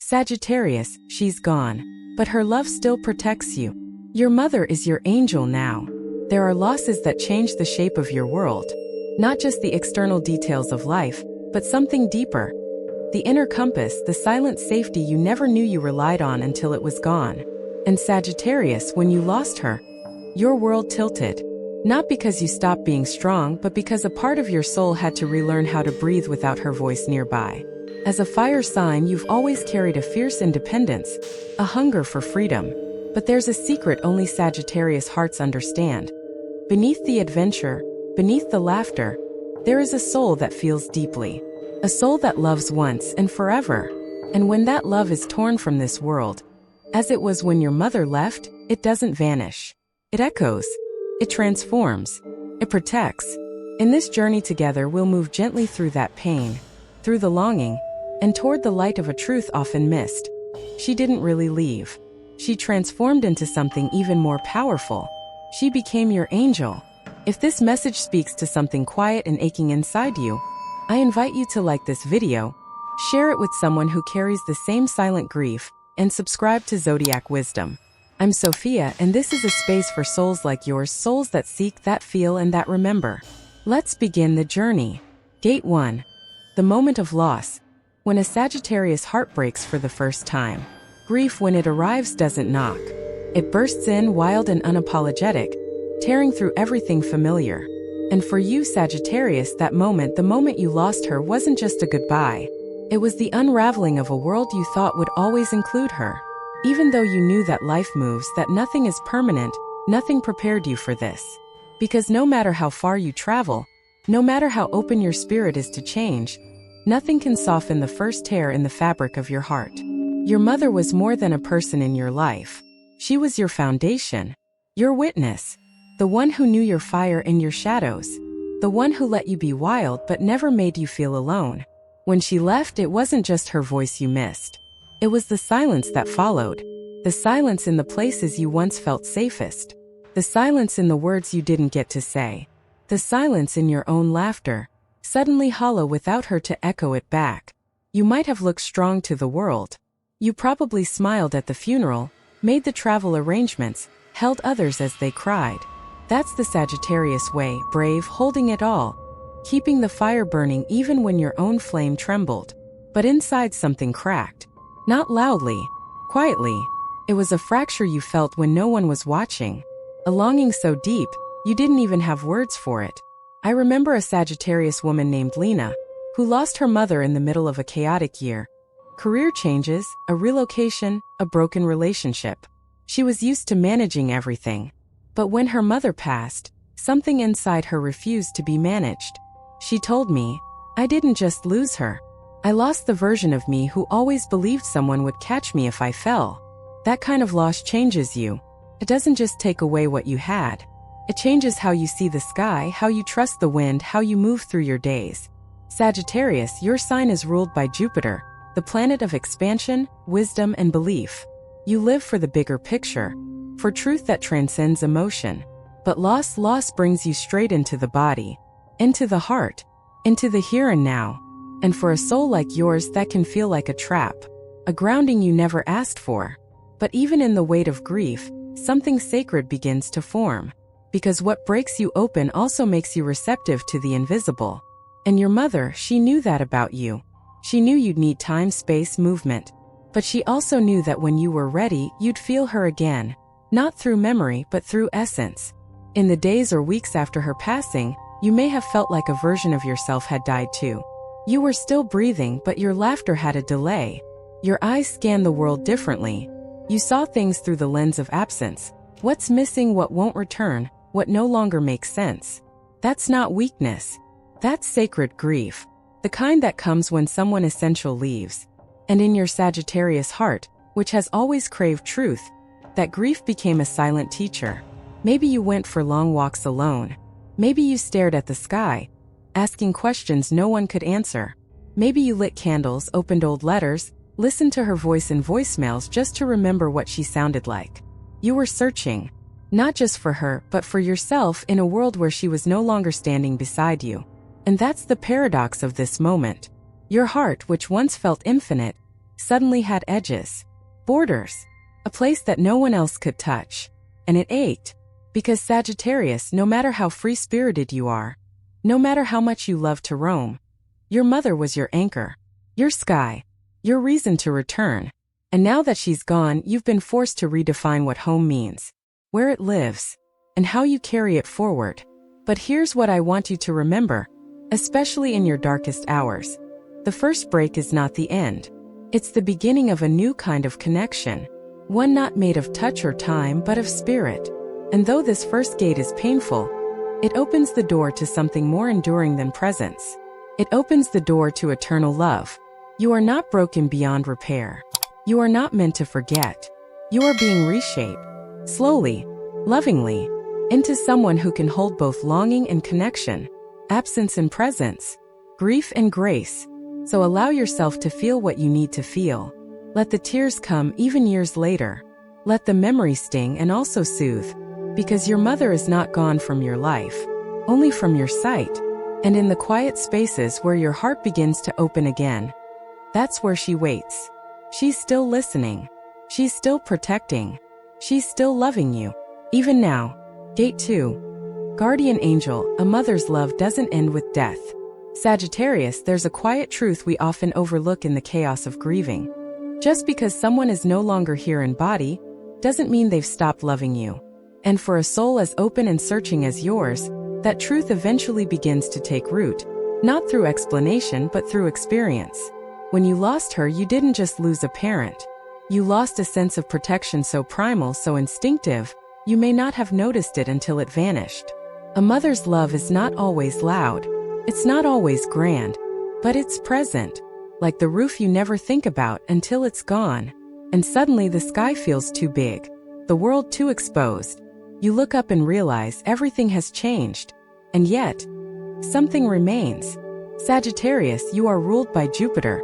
Sagittarius, she's gone. But her love still protects you. Your mother is your angel now. There are losses that change the shape of your world. Not just the external details of life, but something deeper. The inner compass, the silent safety you never knew you relied on until it was gone. And Sagittarius, when you lost her, your world tilted. Not because you stopped being strong, but because a part of your soul had to relearn how to breathe without her voice nearby. As a fire sign, you've always carried a fierce independence, a hunger for freedom. But there's a secret only Sagittarius hearts understand. Beneath the adventure, beneath the laughter, there is a soul that feels deeply. A soul that loves once and forever. And when that love is torn from this world, as it was when your mother left, it doesn't vanish. It echoes. It transforms. It protects. In this journey together, we'll move gently through that pain, through the longing, and toward the light of a truth often missed. She didn't really leave. She transformed into something even more powerful. She became your angel. If this message speaks to something quiet and aching inside you, I invite you to like this video, share it with someone who carries the same silent grief, and subscribe to Zodiac Wisdom. I'm Sophia, and this is a space for souls like yours, souls that seek, that feel, and that remember. Let's begin the journey. Gate 1. The moment of loss. When a Sagittarius heart breaks for the first time. Grief, when it arrives, doesn't knock. It bursts in wild and unapologetic, tearing through everything familiar. And for you, Sagittarius, that moment, the moment you lost her, wasn't just a goodbye. It was the unraveling of a world you thought would always include her. Even though you knew that life moves, that nothing is permanent, nothing prepared you for this. Because no matter how far you travel, no matter how open your spirit is to change, nothing can soften the first tear in the fabric of your heart. Your mother was more than a person in your life. She was your foundation, your witness, the one who knew your fire and your shadows, the one who let you be wild but never made you feel alone. When she left, it wasn't just her voice you missed. It was the silence that followed. The silence in the places you once felt safest. The silence in the words you didn't get to say. The silence in your own laughter, suddenly hollow without her to echo it back. You might have looked strong to the world. You probably smiled at the funeral, made the travel arrangements, held others as they cried. That's the Sagittarius way, brave, holding it all, keeping the fire burning even when your own flame trembled. But inside something cracked. Not loudly, quietly. It was a fracture you felt when no one was watching. A longing so deep, you didn't even have words for it. I remember a Sagittarius woman named Lena, who lost her mother in the middle of a chaotic year. Career changes, a relocation, a broken relationship. She was used to managing everything. But when her mother passed, something inside her refused to be managed. She told me, I didn't just lose her. I lost the version of me who always believed someone would catch me if I fell. That kind of loss changes you. It doesn't just take away what you had. It changes how you see the sky, how you trust the wind, how you move through your days. Sagittarius, your sign is ruled by Jupiter, the planet of expansion, wisdom, and belief. You live for the bigger picture, for truth that transcends emotion. But loss brings you straight into the body, into the heart, into the here and now. And for a soul like yours, that can feel like a trap, a grounding you never asked for. But even in the weight of grief, something sacred begins to form. Because what breaks you open also makes you receptive to the invisible. And your mother, she knew that about you. She knew you'd need time, space, movement. But she also knew that when you were ready, you'd feel her again. Not through memory, but through essence. In the days or weeks after her passing, you may have felt like a version of yourself had died too. You were still breathing, but your laughter had a delay. Your eyes scanned the world differently. You saw things through the lens of absence. What's missing, what won't return, what no longer makes sense. That's not weakness. That's sacred grief. The kind that comes when someone essential leaves. And in your Sagittarius heart, which has always craved truth, that grief became a silent teacher. Maybe you went for long walks alone. Maybe you stared at the sky, asking questions no one could answer. Maybe you lit candles, opened old letters, listened to her voice in voicemails just to remember what she sounded like. You were searching, not just for her, but for yourself in a world where she was no longer standing beside you. And that's the paradox of this moment. Your heart, which once felt infinite, suddenly had edges, borders, a place that no one else could touch. And it ached. Because Sagittarius, no matter how free-spirited you are, no matter how much you love to roam, your mother was your anchor, your sky, your reason to return. And now that she's gone, you've been forced to redefine what home means, where it lives, and how you carry it forward. But here's what I want you to remember, especially in your darkest hours. The first break is not the end. It's the beginning of a new kind of connection, one not made of touch or time but of spirit. And though this first gate is painful, it opens the door to something more enduring than presence. It opens the door to eternal love. You are not broken beyond repair. You are not meant to forget. You are being reshaped, slowly, lovingly, into someone who can hold both longing and connection, absence and presence, grief and grace. So allow yourself to feel what you need to feel. Let the tears come even years later. Let the memory sting and also soothe. Because your mother is not gone from your life, only from your sight. And in the quiet spaces where your heart begins to open again, that's where she waits. She's still listening. She's still protecting. She's still loving you. Even now. Gate 2. Guardian Angel. A mother's love doesn't end with death. Sagittarius, there's a quiet truth we often overlook in the chaos of grieving. Just because someone is no longer here in body, doesn't mean they've stopped loving you. And for a soul as open and searching as yours, that truth eventually begins to take root, not through explanation but through experience. When you lost her, you didn't just lose a parent. You lost a sense of protection so primal, so instinctive, you may not have noticed it until it vanished. A mother's love is not always loud. It's not always grand, but it's present, like the roof you never think about until it's gone. And suddenly the sky feels too big, the world too exposed. You look up and realize everything has changed. And yet, something remains. Sagittarius, you are ruled by Jupiter,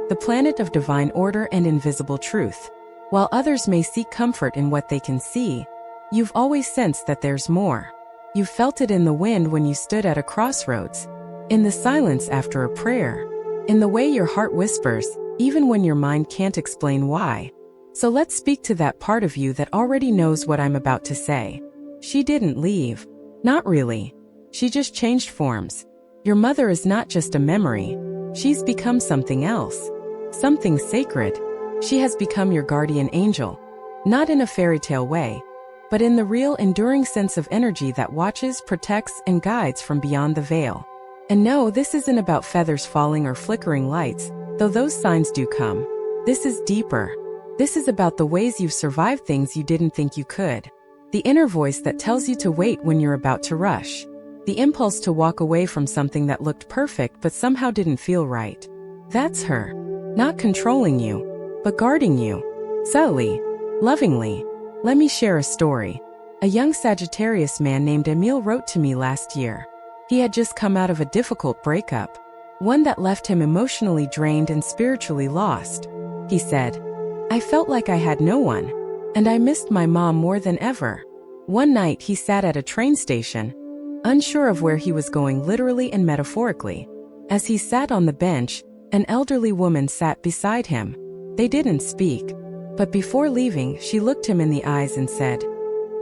the planet of divine order and invisible truth. While others may seek comfort in what they can see, you've always sensed that there's more. You felt it in the wind when you stood at a crossroads, in the silence after a prayer, in the way your heart whispers, even when your mind can't explain why. So let's speak to that part of you that already knows what I'm about to say. She didn't leave. Not really. She just changed forms. Your mother is not just a memory. She's become something else. Something sacred. She has become your guardian angel. Not in a fairy tale way, but in the real, enduring sense of energy that watches, protects, and guides from beyond the veil. And no, this isn't about feathers falling or flickering lights, though those signs do come. This is deeper. This is about the ways you've survived things you didn't think you could. The inner voice that tells you to wait when you're about to rush. The impulse to walk away from something that looked perfect but somehow didn't feel right. That's her. Not controlling you, but guarding you. Subtly, lovingly. Let me share a story. A young Sagittarius man named Emil wrote to me last year. He had just come out of a difficult breakup, one that left him emotionally drained and spiritually lost. He said, "I felt like I had no one, and I missed my mom more than ever." One night he sat at a train station, unsure of where he was going literally and metaphorically. As he sat on the bench, an elderly woman sat beside him. They didn't speak, but before leaving, she looked him in the eyes and said,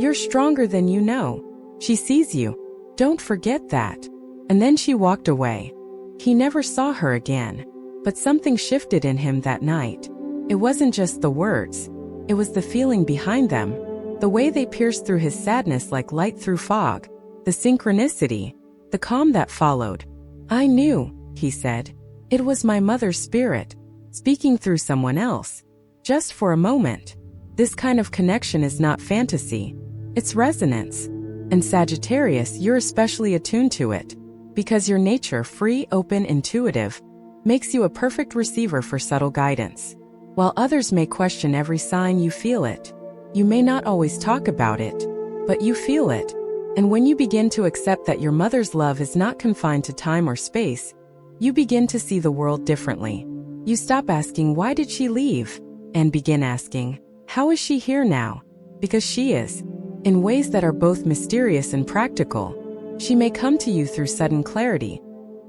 "You're stronger than you know. She sees you. Don't forget that." And then she walked away. He never saw her again, but something shifted in him that night. It wasn't just the words. It was the feeling behind them, the way they pierced through his sadness like light through fog, the synchronicity, the calm that followed. "I knew," he said. "It was my mother's spirit, speaking through someone else. Just for a moment." This kind of connection is not fantasy. It's resonance. And Sagittarius, you're especially attuned to it, because your nature, free, open, intuitive, makes you a perfect receiver for subtle guidance. While others may question every sign, you feel it. You may not always talk about it, but you feel it. And when you begin to accept that your mother's love is not confined to time or space, you begin to see the world differently. You stop asking, "Why did she leave?" and begin asking, "How is she here now?" Because she is, in ways that are both mysterious and practical. She may come to you through sudden clarity,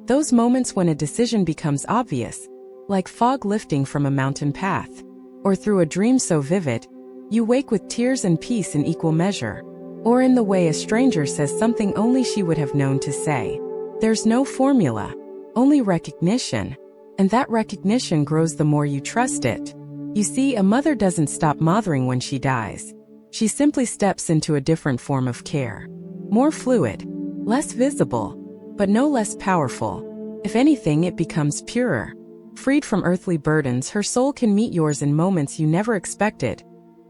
those moments when a decision becomes obvious, like fog lifting from a mountain path, or through a dream so vivid, you wake with tears and peace in equal measure, or in the way a stranger says something only she would have known to say. There's no formula, only recognition, and that recognition grows the more you trust it. You see, a mother doesn't stop mothering when she dies. She simply steps into a different form of care. More fluid, less visible, but no less powerful. If anything, it becomes purer. Freed from earthly burdens, her soul can meet yours in moments you never expected.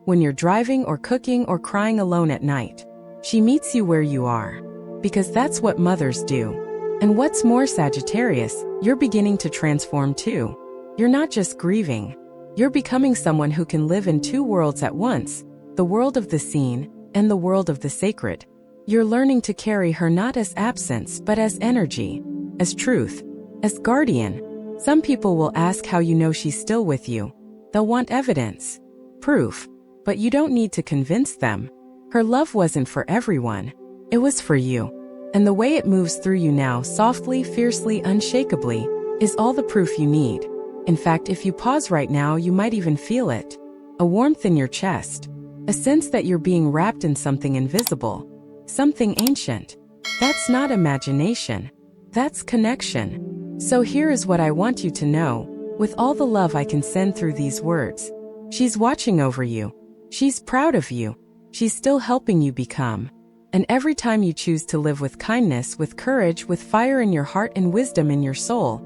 When you're driving or cooking or crying alone at night, she meets you where you are. Because that's what mothers do. And what's more, Sagittarius, you're beginning to transform too. You're not just grieving. You're becoming someone who can live in two worlds at once, the world of the seen and the world of the sacred. You're learning to carry her not as absence but as energy, as truth, as guardian. Some people will ask how you know she's still with you. They'll want evidence, proof, but you don't need to convince them. Her love wasn't for everyone. It was for you. And the way it moves through you now, softly, fiercely, unshakably, is all the proof you need. In fact, if you pause right now, you might even feel it. A warmth in your chest. A sense that you're being wrapped in something invisible. Something ancient. That's not imagination. That's connection. So here is what I want you to know, with all the love I can send through these words. She's watching over you. She's proud of you. She's still helping you become. And every time you choose to live with kindness, with courage, with fire in your heart and wisdom in your soul,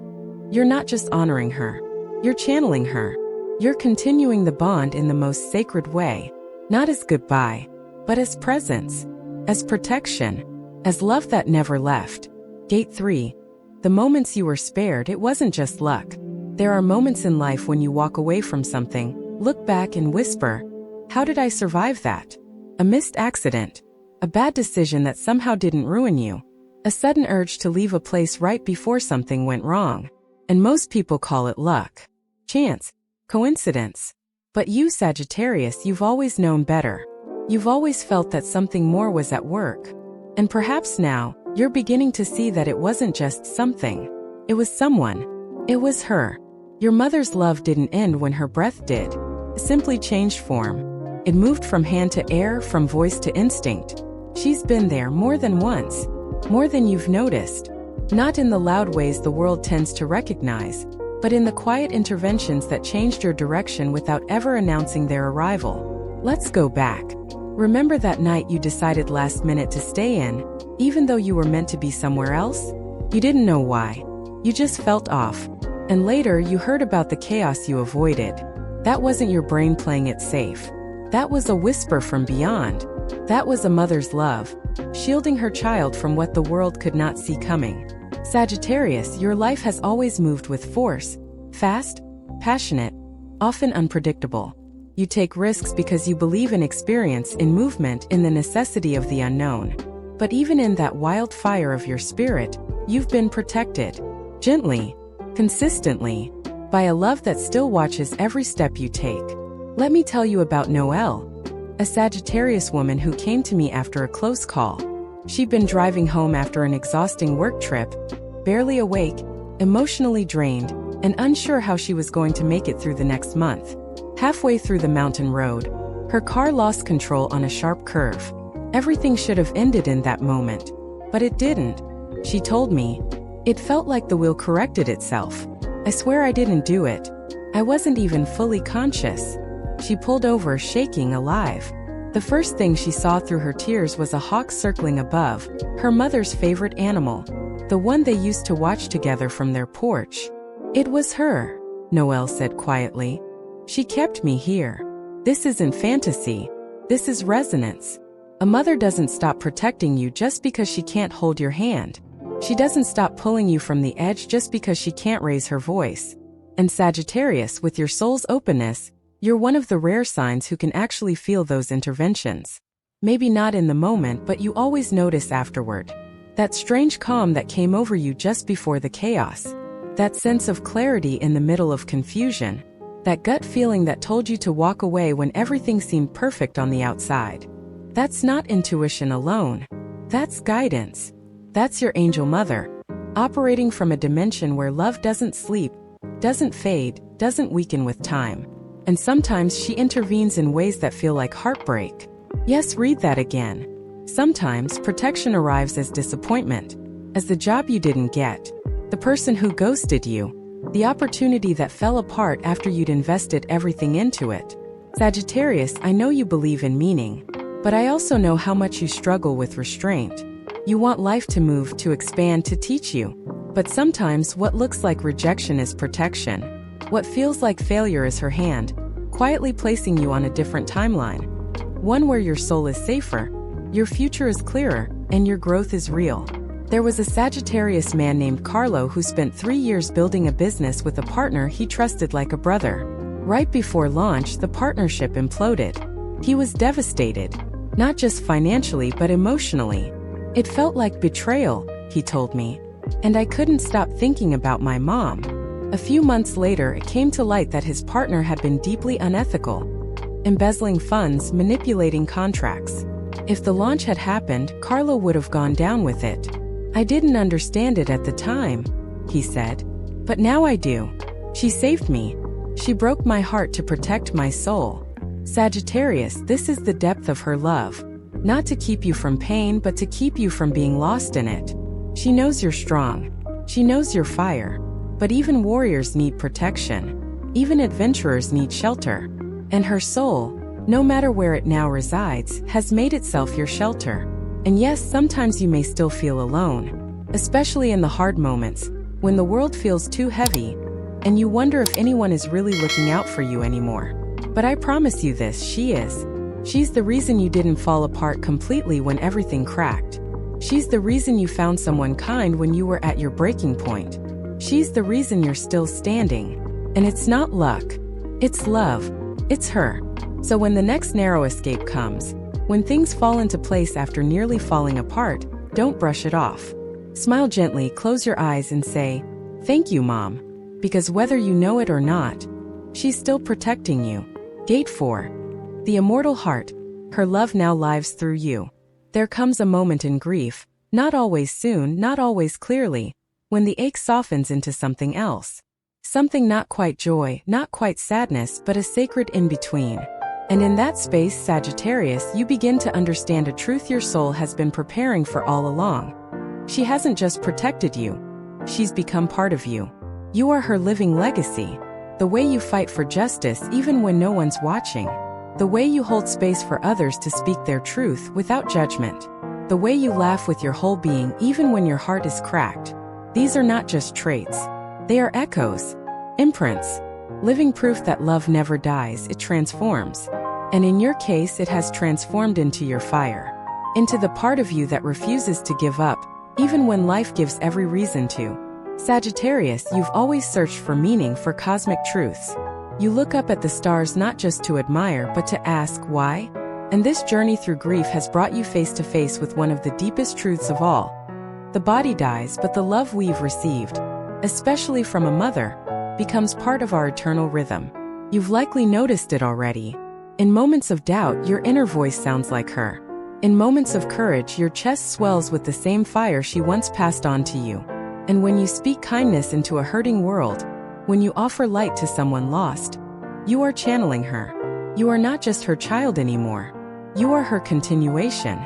you're not just honoring her. You're channeling her. You're continuing the bond in the most sacred way. Not as goodbye, but as presence, as protection, as love that never left. Gate 3. The moments you were spared, it wasn't just luck. There are moments in life when you walk away from something, look back and whisper, how did I survive that? A missed accident. A bad decision that somehow didn't ruin you. A sudden urge to leave a place right before something went wrong. And most people call it luck. Chance. Coincidence. But you, Sagittarius, you've always known better. You've always felt that something more was at work. And perhaps now, you're beginning to see that it wasn't just something. It was someone. It was her. Your mother's love didn't end when her breath did. It simply changed form. It moved from hand to air, from voice to instinct. She's been there more than once. More than you've noticed. Not in the loud ways the world tends to recognize, but in the quiet interventions that changed your direction without ever announcing their arrival. Let's go back. Remember that night you decided last minute to stay in, even though you were meant to be somewhere else? You didn't know why. You just felt off. And later you heard about the chaos you avoided. That wasn't your brain playing it safe. That was a whisper from beyond. That was a mother's love, shielding her child from what the world could not see coming. Sagittarius, your life has always moved with force. Fast, passionate, often unpredictable. You take risks because you believe in experience, in movement, in the necessity of the unknown. But even in that wildfire of your spirit, you've been protected. Gently, consistently, by a love that still watches every step you take. Let me tell you about Noelle, a Sagittarius woman who came to me after a close call. She'd been driving home after an exhausting work trip, barely awake, emotionally drained, and unsure how she was going to make it through the next month. Halfway through the mountain road, her car lost control on a sharp curve. Everything should have ended in that moment, but it didn't. She told me, it felt like the wheel corrected itself. I swear I didn't do it. I wasn't even fully conscious. She pulled over, shaking, alive. The first thing she saw through her tears was a hawk circling above, her mother's favorite animal, the one they used to watch together from their porch. It was her, Noelle said quietly. She kept me here. This isn't fantasy. This is resonance. A mother doesn't stop protecting you just because she can't hold your hand. She doesn't stop pulling you from the edge just because she can't raise her voice. And Sagittarius, with your soul's openness, you're one of the rare signs who can actually feel those interventions. Maybe not in the moment, but you always notice afterward. That strange calm that came over you just before the chaos. That sense of clarity in the middle of confusion. That gut feeling that told you to walk away when everything seemed perfect on the outside. That's not intuition alone. That's guidance. That's your angel mother, operating from a dimension where love doesn't sleep, doesn't fade, doesn't weaken with time. And sometimes she intervenes in ways that feel like heartbreak. Yes, read that again. Sometimes protection arrives as disappointment, as the job you didn't get, the person who ghosted you, the opportunity that fell apart after you'd invested everything into it. Sagittarius, I know you believe in meaning, but I also know how much you struggle with restraint. You want life to move, to expand, to teach you. But sometimes what looks like rejection is protection. What feels like failure is her hand, quietly placing you on a different timeline. One where your soul is safer, your future is clearer, and your growth is real. There was a Sagittarius man named Carlo who spent 3 years building a business with a partner he trusted like a brother. Right before launch, the partnership imploded. He was devastated, not just financially but emotionally. It felt like betrayal, he told me. And I couldn't stop thinking about my mom. A few months later, it came to light that his partner had been deeply unethical, embezzling funds, manipulating contracts. If the launch had happened, Carlo would have gone down with it. I didn't understand it at the time, he said. But now I do. She saved me. She broke my heart to protect my soul. Sagittarius, this is the depth of her love. Not to keep you from pain, but to keep you from being lost in it. She knows you're strong. She knows you're fire. But even warriors need protection. Even adventurers need shelter. And her soul, no matter where it now resides, has made itself your shelter. And yes, sometimes you may still feel alone, especially in the hard moments, when the world feels too heavy, and you wonder if anyone is really looking out for you anymore. But I promise you this, she is. She's the reason you didn't fall apart completely when everything cracked. She's the reason you found someone kind when you were at your breaking point. She's the reason you're still standing. And it's not luck. It's love. It's her. So when the next narrow escape comes, when things fall into place after nearly falling apart, don't brush it off. Smile gently, close your eyes and say, "Thank you, Mom." Because whether you know it or not, she's still protecting you. Gate 4. The immortal heart. Her love now lives through you. There comes a moment in grief, not always soon, not always clearly, when the ache softens into something else. Something not quite joy, not quite sadness, but a sacred in-between. And in that space, Sagittarius, you begin to understand a truth your soul has been preparing for all along. She hasn't just protected you. She's become part of you. You are her living legacy. The way you fight for justice even when no one's watching. The way you hold space for others to speak their truth without judgment. The way you laugh with your whole being even when your heart is cracked. These are not just traits. They are echoes, imprints, living proof that love never dies, it transforms. And in your case, it has transformed into your fire. Into the part of you that refuses to give up, even when life gives every reason to. Sagittarius, you've always searched for meaning, for cosmic truths. You look up at the stars not just to admire, but to ask why. And this journey through grief has brought you face to face with one of the deepest truths of all. The body dies, but the love we've received, especially from a mother, becomes part of our eternal rhythm. You've likely noticed it already. In moments of doubt, your inner voice sounds like her. In moments of courage, your chest swells with the same fire she once passed on to you. And when you speak kindness into a hurting world, when you offer light to someone lost, you are channeling her. You are not just her child anymore. You are her continuation.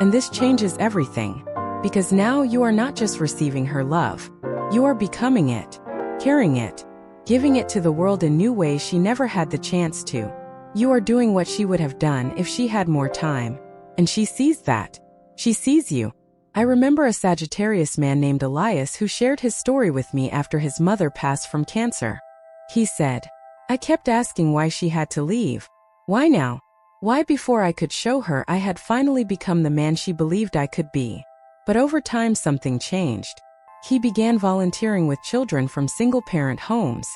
And this changes everything. Because now you are not just receiving her love. You are becoming it, carrying it, giving it to the world in new ways she never had the chance to. You are doing what she would have done if she had more time. And she sees that. She sees you. I remember a Sagittarius man named Elias who shared his story with me after his mother passed from cancer. He said, "I kept asking why she had to leave. Why now? Why before I could show her I had finally become the man she believed I could be." But over time something changed. He began volunteering with children from single-parent homes,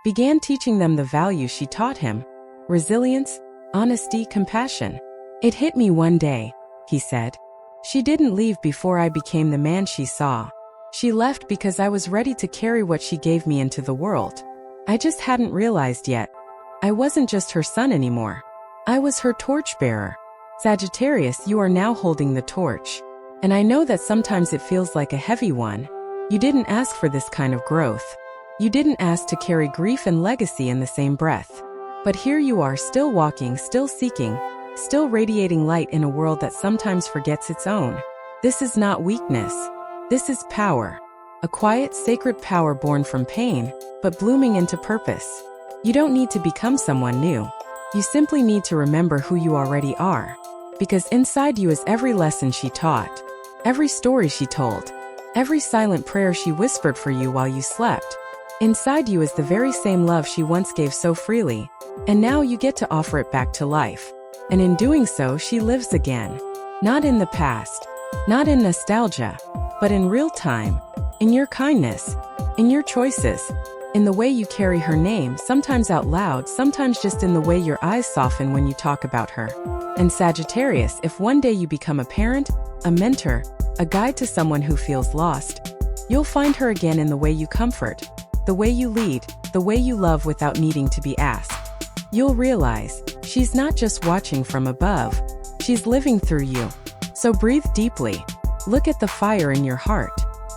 began teaching them the values she taught him: resilience, honesty, compassion. "It hit me one day," he said. "She didn't leave before I became the man she saw. She left because I was ready to carry what she gave me into the world. I just hadn't realized yet. I wasn't just her son anymore. I was her torchbearer." Sagittarius, you are now holding the torch. And I know that sometimes it feels like a heavy one. You didn't ask for this kind of growth. You didn't ask to carry grief and legacy in the same breath. But here you are, still walking, still seeking, still radiating light in a world that sometimes forgets its own. This is not weakness. This is power. A quiet, sacred power born from pain, but blooming into purpose. You don't need to become someone new. You simply need to remember who you already are. Because inside you is every lesson she taught, every story she told, every silent prayer she whispered for you while you slept. Inside you is the very same love she once gave so freely, and now you get to offer it back to life. And in doing so, she lives again. Not in the past, not in nostalgia, but in real time, in your kindness, in your choices, in the way you carry her name, sometimes out loud, sometimes just in the way your eyes soften when you talk about her. And Sagittarius, if one day you become a parent, a mentor, a guide to someone who feels lost, you'll find her again in the way you comfort, the way you lead, the way you love without needing to be asked. You'll realize, she's not just watching from above, she's living through you. So breathe deeply. Look at the fire in your heart.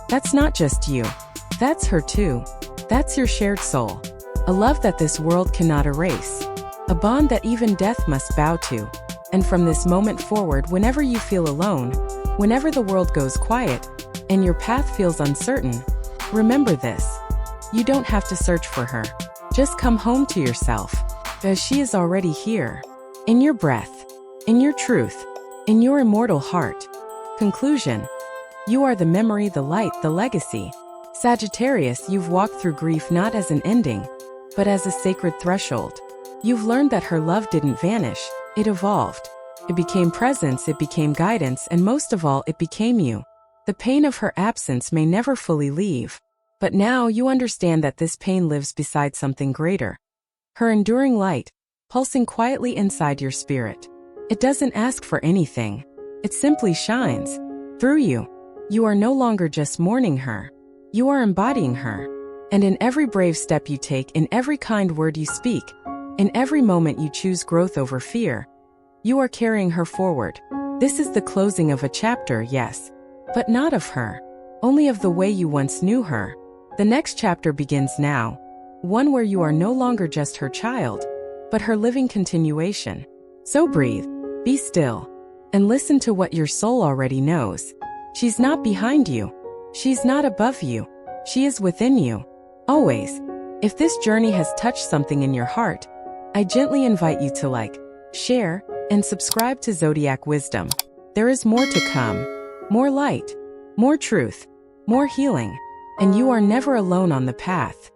That's not just you. That's her too. That's your shared soul. A love that this world cannot erase. A bond that even death must bow to. And from this moment forward, whenever you feel alone, whenever the world goes quiet, and your path feels uncertain, remember this. You don't have to search for her. Just come home to yourself, as she is already here. In your breath, in your truth, in your immortal heart. Conclusion. You are the memory, the light, the legacy. Sagittarius, you've walked through grief not as an ending, but as a sacred threshold. You've learned that her love didn't vanish, it evolved. It became presence, it became guidance, and most of all, it became you. The pain of her absence may never fully leave, but now you understand that this pain lives beside something greater. Her enduring light, pulsing quietly inside your spirit. It doesn't ask for anything. It simply shines. Through you. You are no longer just mourning her. You are embodying her. And in every brave step you take, in every kind word you speak, in every moment you choose growth over fear, you are carrying her forward. This is the closing of a chapter, yes, but not of her, only of the way you once knew her. The next chapter begins now, one where you are no longer just her child, but her living continuation. So breathe, be still, and listen to what your soul already knows. She's not behind you. She's not above you. She is within you. Always. If this journey has touched something in your heart, I gently invite you to like, share, and subscribe to Zodiac Wisdom. There is more to come. More light. More truth. More healing. And you are never alone on the path.